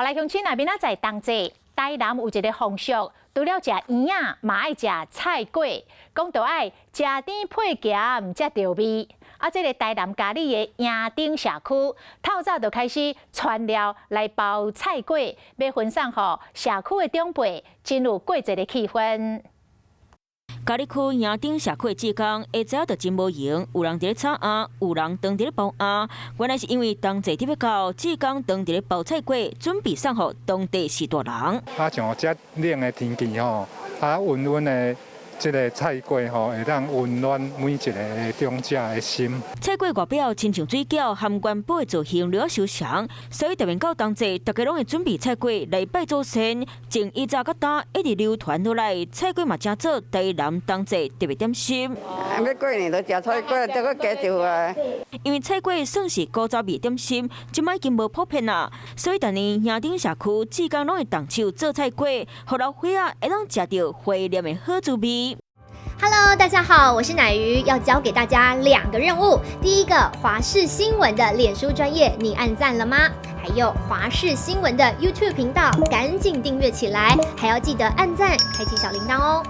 来乡亲那边在同济，台南有一个风俗，除了食圆仔，嘛爱食菜粿，讲到爱食甜配咸才着味。这个台南嘉义的营顶社区，透早就开始传料来包菜粿，要分享给社区的长辈，进入过节的气氛。嘉义区营顶社区的志工，下早就真无闲，有人伫咧炒鸭，有人当伫咧包鸭。原来是因为同齐特别到，志工当伫咧包菜粿，准备送予当地士大人。像遮冷的天气吼，温温的。这个菜粿吼，会当温暖每一个长者的心。菜粿外表亲像水饺，含元宝的造型，了收藏，所以特别到同齐，大家拢会准备菜粿来拜祖先。从以早到大，一直流传落来，菜粿嘛正做台南同齐特别点心。要过年就食菜粿，再搁加酒啊。因为菜粿算是古早味点心，即摆已经无普遍啦，所以逐年营顶社区志工拢会动手做菜粿，互老伙仔会当食到怀念的好滋味。Hello， 大家好，我是乃瑜，要教给大家2个任务。第一个，华视新闻的脸书专页，你按赞了吗？还有华视新闻的 YouTube 频道，赶紧订阅起来，还要记得按赞，开启小铃铛哦。